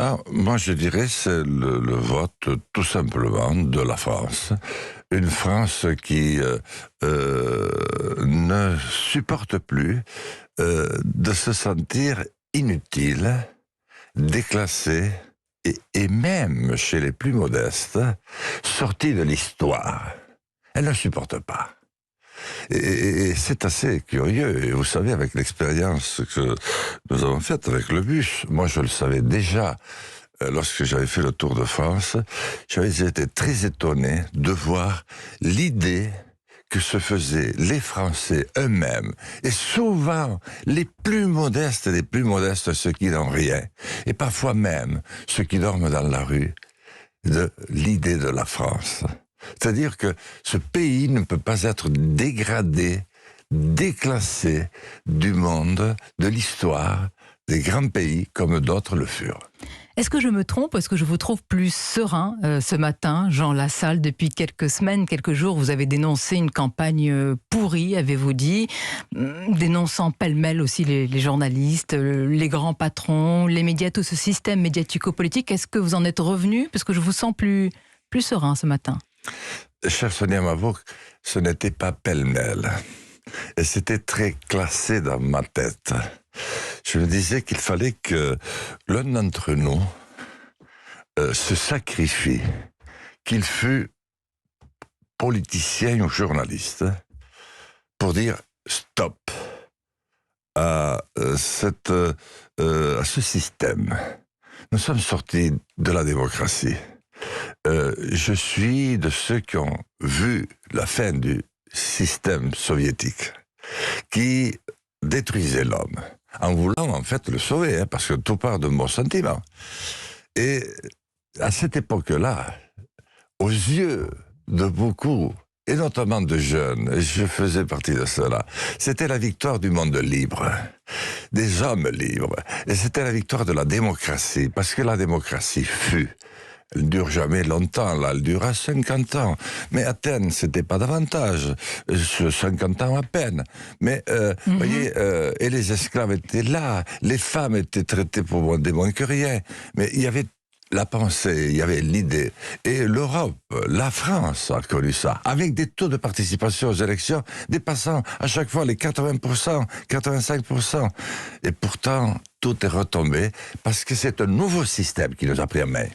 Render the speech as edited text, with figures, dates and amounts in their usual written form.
Ah, moi, je dirais c'est le vote tout simplement de la France. Une France qui ne supporte plus de se sentir inutile, déclassée et même chez les plus modestes, sortie de l'histoire. Elle ne supporte pas. Et c'est assez curieux. Et vous savez, avec l'expérience que nous avons faite avec le bus, moi je le savais déjà lorsque j'avais fait le Tour de France, j'avais été très étonné de voir l'idée que se faisaient les Français eux-mêmes, et souvent les plus modestes des plus modestes, ceux qui n'ont rien, et parfois même ceux qui dorment dans la rue, de l'idée de la France. C'est-à-dire que ce pays ne peut pas être dégradé, déclassé du monde, de l'histoire, des grands pays comme d'autres le furent. Est-ce que je me trompe? Est-ce que je vous trouve plus serein ce matin, Jean Lassalle? Depuis quelques semaines, quelques jours, vous avez dénoncé une campagne pourrie, avez-vous dit, dénonçant pêle-mêle aussi les journalistes, les grands patrons, les médias, tout ce système médiatico-politique. Est-ce que vous en êtes revenu? Parce que je vous sens plus serein ce matin. Cher Sonia Mabrouk, ce n'était pas pêle-mêle. Et c'était très classé dans ma tête. Je me disais qu'il fallait que l'un d'entre nous se sacrifie, qu'il fût politicien ou journaliste, pour dire stop à ce système. Nous sommes sortis de la démocratie. Je suis de ceux qui ont vu la fin du système soviétique, qui détruisait l'homme, en voulant en fait le sauver, parce que tout part de bons sentiments. Et à cette époque-là, aux yeux de beaucoup, et notamment de jeunes, je faisais partie de cela, c'était la victoire du monde libre, des hommes libres, et c'était la victoire de la démocratie, parce que la démocratie fut. Elle ne dure jamais longtemps, là, elle dura 50 ans. Mais Athènes, c'était pas davantage, 50 ans à peine. Mais, voyez, et les esclaves étaient là, les femmes étaient traitées pour des moins que rien. Mais il y avait la pensée, il y avait l'idée. Et l'Europe, la France a connu ça, avec des taux de participation aux élections dépassant à chaque fois les 80%, 85%. Et pourtant, tout est retombé, parce que c'est un nouveau système qui nous a pris en main.